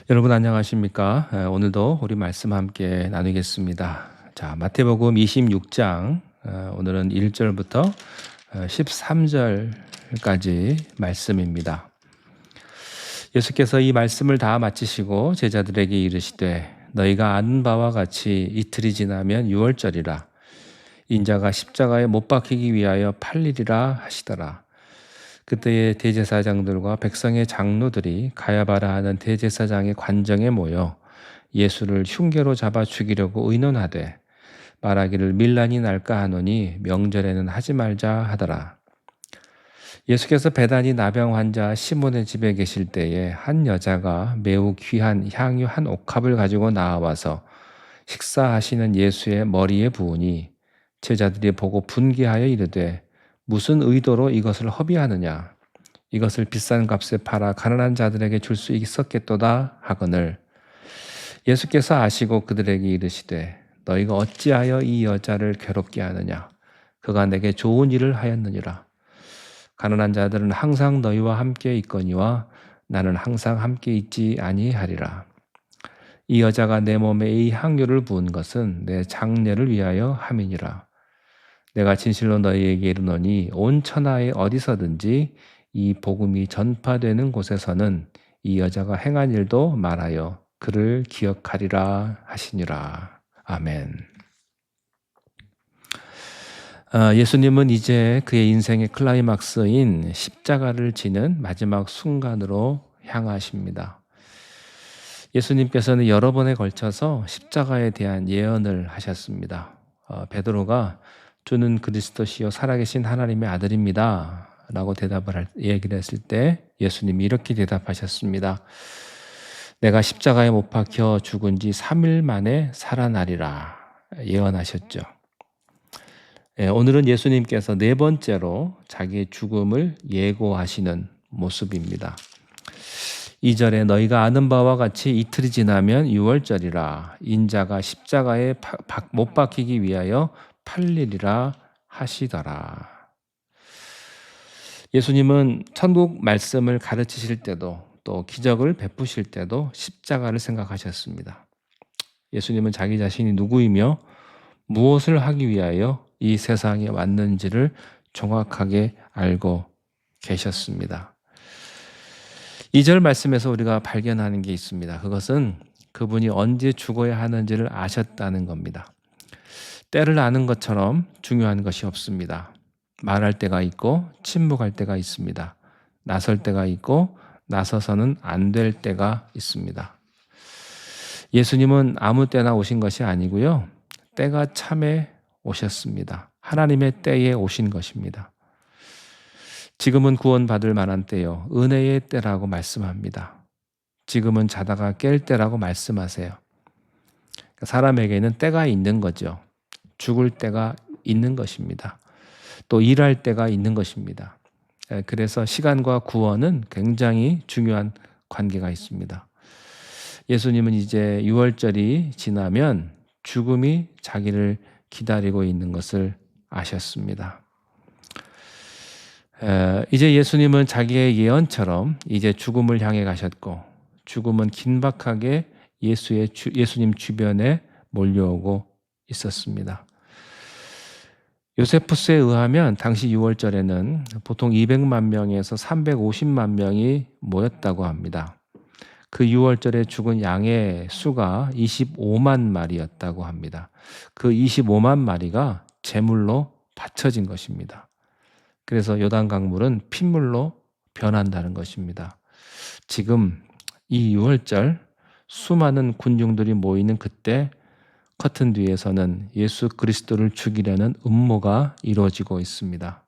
여러분 안녕하십니까? 오늘도 우리 말씀 함께 나누겠습니다. 자, 마태복음 26장 오늘은 1절부터 13절까지 말씀입니다. 예수께서 이 말씀을 다 마치시고 제자들에게 이르시되 너희가 아는 바와 같이 이틀이 지나면 유월절이라 인자가 십자가에 못 박히기 위하여 팔리리라 하시더라. 그때의 대제사장들과 백성의 장로들이 가야바라 하는 대제사장의 관정에 모여 예수를 흉계로 잡아 죽이려고 의논하되 말하기를 밀란이 날까 하노니 명절에는 하지 말자 하더라. 예수께서 베다니 나병 환자 시몬의 집에 계실 때에 한 여자가 매우 귀한 향유 한 옥합을 가지고 나와서 식사하시는 예수의 머리에 부으니 제자들이 보고 분개하여 이르되 무슨 의도로 이것을 허비하느냐? 이것을 비싼 값에 팔아 가난한 자들에게 줄 수 있었겠도다 하거늘 예수께서 아시고 그들에게 이르시되 너희가 어찌하여 이 여자를 괴롭게 하느냐? 그가 내게 좋은 일을 하였느니라. 가난한 자들은 항상 너희와 함께 있거니와 나는 항상 함께 있지 아니하리라. 이 여자가 내 몸에 이 향유를 부은 것은 내 장례를 위하여 함이니라. 내가 진실로 너희에게 이르노니 온 천하에 어디서든지 이 복음이 전파되는 곳에서는 이 여자가 행한 일도 말하여 그를 기억하리라 하시니라. 아멘. 예수님은 이제 그의 인생의 클라이막스인 십자가를 지는 마지막 순간으로 향하십니다. 예수님께서는 여러 번에 걸쳐서 십자가에 대한 예언을 하셨습니다. 베드로가 주는 그리스도시요 살아계신 하나님의 아들입니다 라고 얘기를 했을 때 예수님이 이렇게 대답하셨습니다. 내가 십자가에 못 박혀 죽은 지 3일 만에 살아나리라 예언하셨죠. 오늘은 예수님께서 네 번째로 자기의 죽음을 예고하시는 모습입니다. 2절에 너희가 아는 바와 같이 이틀이 지나면 유월절이라 인자가 십자가에 못 박히기 위하여 팔리리라 하시더라. 예수님은 천국 말씀을 가르치실 때도 또 기적을 베푸실 때도 십자가를 생각하셨습니다. 예수님은 자기 자신이 누구이며 무엇을 하기 위하여 이 세상에 왔는지를 정확하게 알고 계셨습니다. 2절 말씀에서 우리가 발견하는 게 있습니다. 그것은 그분이 언제 죽어야 하는지를 아셨다는 겁니다. 때를 아는 것처럼 중요한 것이 없습니다. 말할 때가 있고 침묵할 때가 있습니다. 나설 때가 있고 나서서는 안 될 때가 있습니다. 예수님은 아무 때나 오신 것이 아니고요. 때가 참에 오셨습니다. 하나님의 때에 오신 것입니다. 지금은 구원받을 만한 때요. 은혜의 때라고 말씀합니다. 지금은 자다가 깰 때라고 말씀하세요. 사람에게는 때가 있는 거죠. 죽을 때가 있는 것입니다. 또 일할 때가 있는 것입니다. 그래서 시간과 구원은 굉장히 중요한 관계가 있습니다. 예수님은 이제 유월절이 지나면 죽음이 자기를 기다리고 있는 것을 아셨습니다. 이제 예수님은 자기의 예언처럼 이제 죽음을 향해 가셨고 죽음은 긴박하게 예수님 주변에 몰려오고 있었습니다. 요세푸스에 의하면 당시 유월절에는 보통 200만 명에서 350만 명이 모였다고 합니다. 그 유월절에 죽은 양의 수가 25만 마리였다고 합니다. 그 25만 마리가 제물로 바쳐진 것입니다. 그래서 요단강물은 핏물로 변한다는 것입니다. 지금 이 유월절 수많은 군중들이 모이는 그때 커튼 뒤에서는 예수 그리스도를 죽이려는 음모가 이루어지고 있습니다.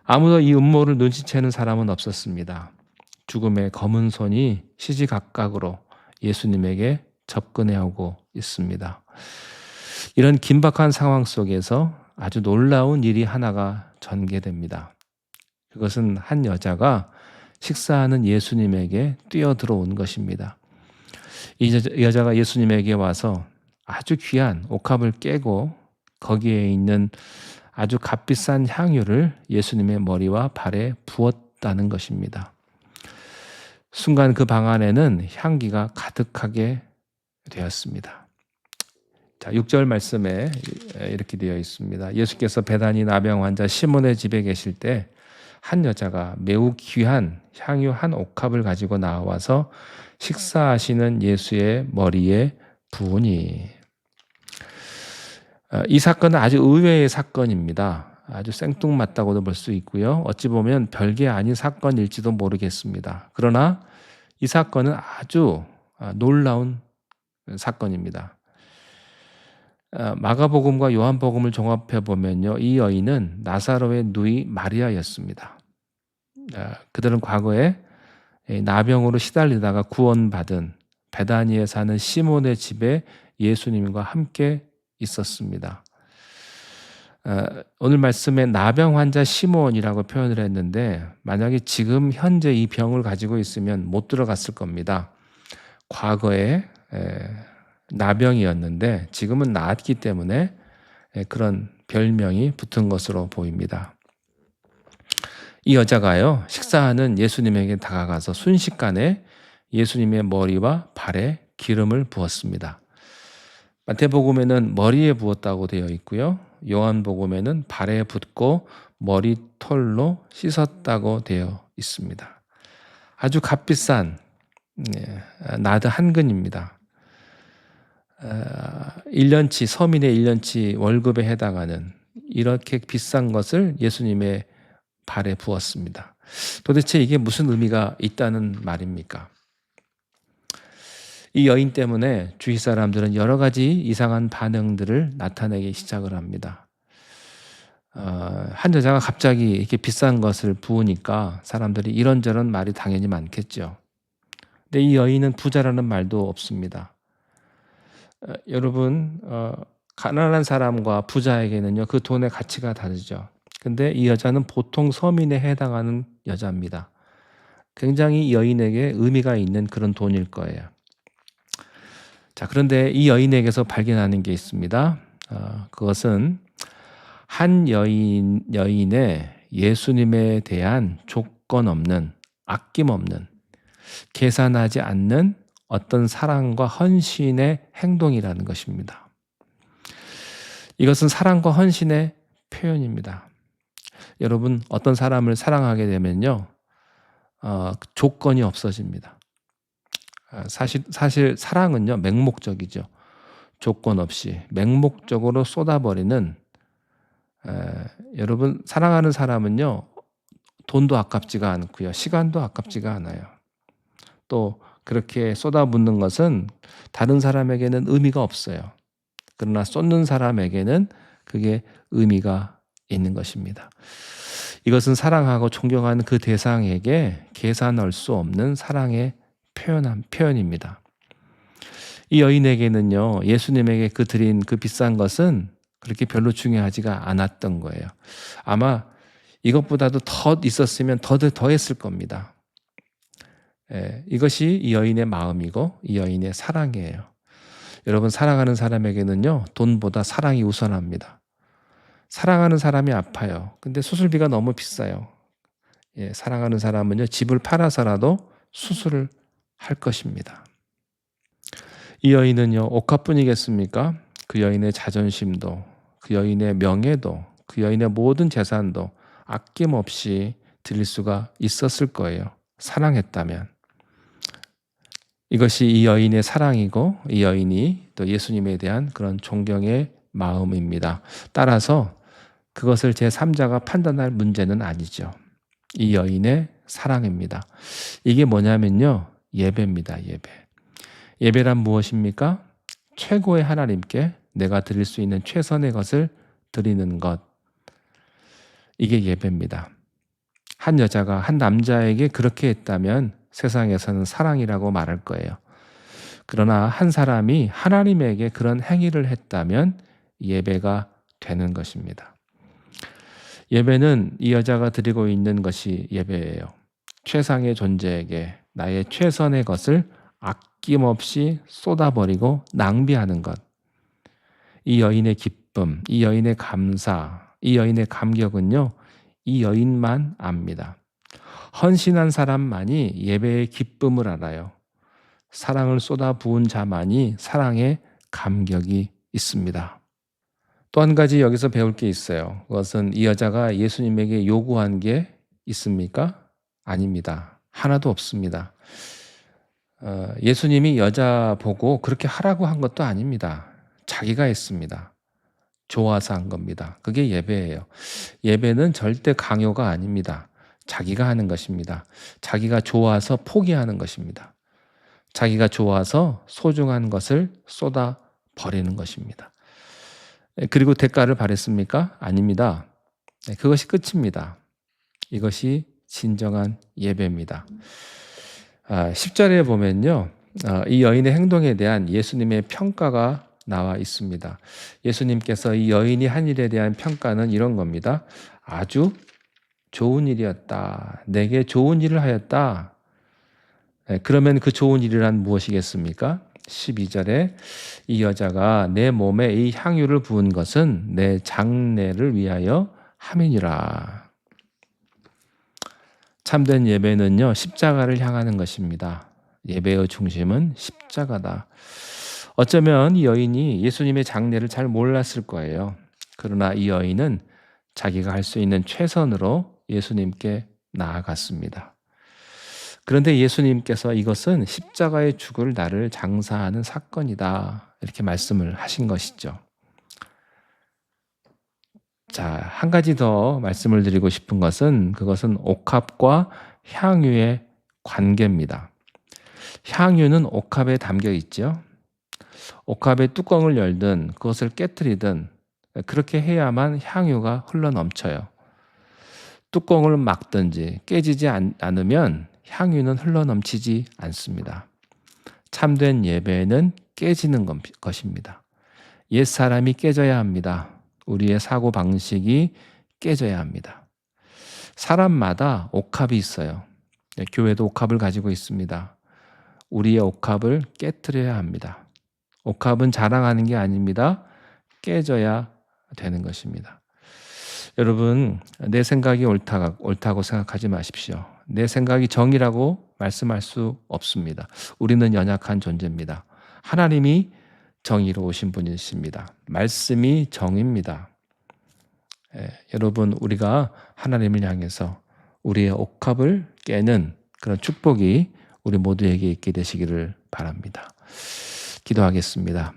아무도 이 음모를 눈치채는 사람은 없었습니다. 죽음의 검은 손이 시시각각으로 예수님에게 접근해 오고 있습니다. 이런 긴박한 상황 속에서 아주 놀라운 일이 하나가 전개됩니다. 그것은 한 여자가 식사하는 예수님에게 뛰어들어온 것입니다. 이 여자가 예수님에게 와서 아주 귀한 옥합을 깨고 거기에 있는 아주 값비싼 향유를 예수님의 머리와 발에 부었다는 것입니다. 순간 그 방 안에는 향기가 가득하게 되었습니다. 자, 6절 말씀에 이렇게 되어 있습니다. 예수께서 베다니 나병 환자 시몬의 집에 계실 때 한 여자가 매우 귀한 향유 한 옥합을 가지고 나와서 식사하시는 예수의 머리에 부으니. 이 사건은 아주 의외의 사건입니다. 아주 생뚱맞다고도 볼 수 있고요. 어찌 보면 별게 아닌 사건일지도 모르겠습니다. 그러나 이 사건은 아주 놀라운 사건입니다. 마가복음과 요한복음을 종합해 보면요, 이 여인은 나사로의 누이 마리아였습니다. 그들은 과거에 나병으로 시달리다가 구원받은 베다니에 사는 시몬의 집에 예수님과 함께 있었습니다. 오늘 말씀에 나병 환자 시몬이라고 표현을 했는데, 만약에 지금 현재 이 병을 가지고 있으면 못 들어갔을 겁니다. 과거에 나병이었는데 지금은 나았기 때문에 그런 별명이 붙은 것으로 보입니다. 이 여자가요, 식사하는 예수님에게 다가가서 순식간에 예수님의 머리와 발에 기름을 부었습니다. 마태복음에는 머리에 부었다고 되어 있고요. 요한복음에는 발에 붓고 머리털로 씻었다고 되어 있습니다. 아주 값비싼 나드 한 근입니다. 1년치, 서민의 1년치 월급에 해당하는 이렇게 비싼 것을 예수님의 발에 부었습니다. 도대체 이게 무슨 의미가 있다는 말입니까? 이 여인 때문에 주위 사람들은 여러 가지 이상한 반응들을 나타내기 시작을 합니다. 한 여자가 갑자기 이렇게 비싼 것을 부으니까 사람들이 이런저런 말이 당연히 많겠죠. 근데 이 여인은 부자라는 말도 없습니다. 여러분, 가난한 사람과 부자에게는요, 그 돈의 가치가 다르죠. 근데 이 여자는 보통 서민에 해당하는 여자입니다. 굉장히 이 여인에게 의미가 있는 그런 돈일 거예요. 자, 그런데 이 여인에게서 발견하는 게 있습니다. 그것은 한 여인의 예수님에 대한 조건 없는, 아낌없는, 계산하지 않는 어떤 사랑과 헌신의 행동이라는 것입니다. 이것은 사랑과 헌신의 표현입니다. 여러분, 어떤 사람을 사랑하게 되면요, 조건이 없어집니다. 사실 사랑은요, 맹목적이죠. 조건 없이 맹목적으로 쏟아버리는, 여러분, 사랑하는 사람은요, 돈도 아깝지가 않고요, 시간도 아깝지가 않아요. 또 그렇게 쏟아붓는 것은 다른 사람에게는 의미가 없어요. 그러나 쏟는 사람에게는 그게 의미가 있는 것입니다. 이것은 사랑하고 존경하는 그 대상에게 계산할 수 없는 사랑의 표현입니다. 이 여인에게는요, 예수님에게 드린 그 비싼 것은 그렇게 별로 중요하지가 않았던 거예요. 아마 이것보다도 더 있었으면 더 했을 겁니다. 이것이 이 여인의 마음이고 이 여인의 사랑이에요. 여러분, 사랑하는 사람에게는요, 돈보다 사랑이 우선합니다. 사랑하는 사람이 아파요. 근데 수술비가 너무 비싸요. 사랑하는 사람은요, 집을 팔아서라도 수술을 할 것입니다. 이 여인은요, 옥합뿐이겠습니까? 그 여인의 자존심도, 그 여인의 명예도, 그 여인의 모든 재산도 아낌없이 드릴 수가 있었을 거예요. 사랑했다면. 이것이 이 여인의 사랑이고 이 여인이 또 예수님에 대한 그런 존경의 마음입니다. 따라서 그것을 제3자가 판단할 문제는 아니죠. 이 여인의 사랑입니다. 이게 뭐냐면요, 예배입니다. 예배. 예배란 무엇입니까? 최고의 하나님께 내가 드릴 수 있는 최선의 것을 드리는 것. 이게 예배입니다. 한 여자가 한 남자에게 그렇게 했다면 세상에서는 사랑이라고 말할 거예요. 그러나 한 사람이 하나님에게 그런 행위를 했다면 예배가 되는 것입니다. 예배는 이 여자가 드리고 있는 것이 예배예요. 최상의 존재에게 나의 최선의 것을 아낌없이 쏟아버리고 낭비하는 것. 이 여인의 기쁨, 이 여인의 감사, 이 여인의 감격은요, 이 여인만 압니다. 헌신한 사람만이 예배의 기쁨을 알아요. 사랑을 쏟아 부은 자만이 사랑의 감격이 있습니다. 또 한 가지 여기서 배울 게 있어요. 그것은 이 여자가 예수님에게 요구한 게 있습니까? 아닙니다. 하나도 없습니다. 예수님이 여자 보고 그렇게 하라고 한 것도 아닙니다. 자기가 했습니다. 좋아서 한 겁니다. 그게 예배예요. 예배는 절대 강요가 아닙니다. 자기가 하는 것입니다. 자기가 좋아서 포기하는 것입니다. 자기가 좋아서 소중한 것을 쏟아 버리는 것입니다. 그리고 대가를 바랬습니까? 아닙니다. 그것이 끝입니다. 이것이 진정한 예배입니다. 10절에 보면요. 이 여인의 행동에 대한 예수님의 평가가 나와 있습니다. 예수님께서 이 여인이 한 일에 대한 평가는 이런 겁니다. 아주 좋은 일이었다. 내게 좋은 일을 하였다. 그러면 그 좋은 일이란 무엇이겠습니까? 12절에 이 여자가 내 몸에 이 향유를 부은 것은 내 장례를 위하여 함이니라. 참된 예배는요, 십자가를 향하는 것입니다. 예배의 중심은 십자가다. 어쩌면 이 여인이 예수님의 장례를 잘 몰랐을 거예요. 그러나 이 여인은 자기가 할 수 있는 최선으로 예수님께 나아갔습니다. 그런데 예수님께서 이것은 십자가에 죽을 나를 장사하는 사건이다. 이렇게 말씀을 하신 것이죠. 자, 한 가지 더 말씀을 드리고 싶은 것은 그것은 옥합과 향유의 관계입니다. 향유는 옥합에 담겨 있죠. 옥합의 뚜껑을 열든 그것을 깨뜨리든 그렇게 해야만 향유가 흘러넘쳐요. 뚜껑을 막든지 깨지지 않으면 향유는 흘러넘치지 않습니다. 참된 예배는 깨지는 것입니다. 옛사람이 깨져야 합니다. 우리의 사고방식이 깨져야 합니다. 사람마다 옥합이 있어요. 교회도 옥합을 가지고 있습니다. 우리의 옥합을 깨트려야 합니다. 옥합은 자랑하는 게 아닙니다. 깨져야 되는 것입니다. 여러분, 내 생각이 옳다고 생각하지 마십시오. 내 생각이 정이라고 말씀할 수 없습니다. 우리는 연약한 존재입니다. 하나님이 정의로우신 분이십니다. 말씀이 정입니다. 여러분, 우리가 하나님을 향해서 우리의 옥합을 깨는 그런 축복이 우리 모두에게 있게 되시기를 바랍니다. 기도하겠습니다.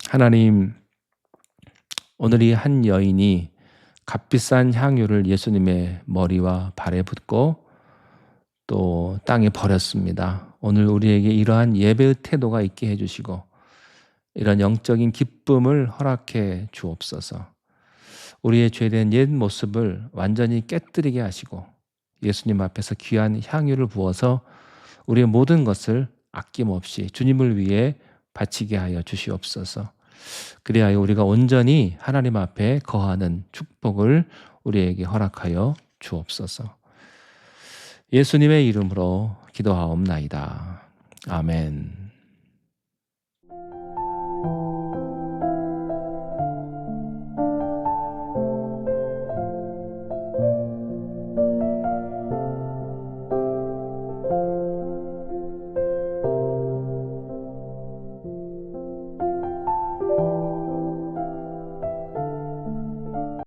하나님, 오늘 이 한 여인이 값비싼 향유를 예수님의 머리와 발에 붓고 또 땅에 버렸습니다. 오늘 우리에게 이러한 예배의 태도가 있게 해주시고 이런 영적인 기쁨을 허락해 주옵소서. 우리의 죄된 옛 모습을 완전히 깨뜨리게 하시고 예수님 앞에서 귀한 향유를 부어서 우리의 모든 것을 아낌없이 주님을 위해 바치게 하여 주시옵소서. 그리하여 우리가 온전히 하나님 앞에 거하는 축복을 우리에게 허락하여 주옵소서. 예수님의 이름으로 기도하옵나이다. 아멘.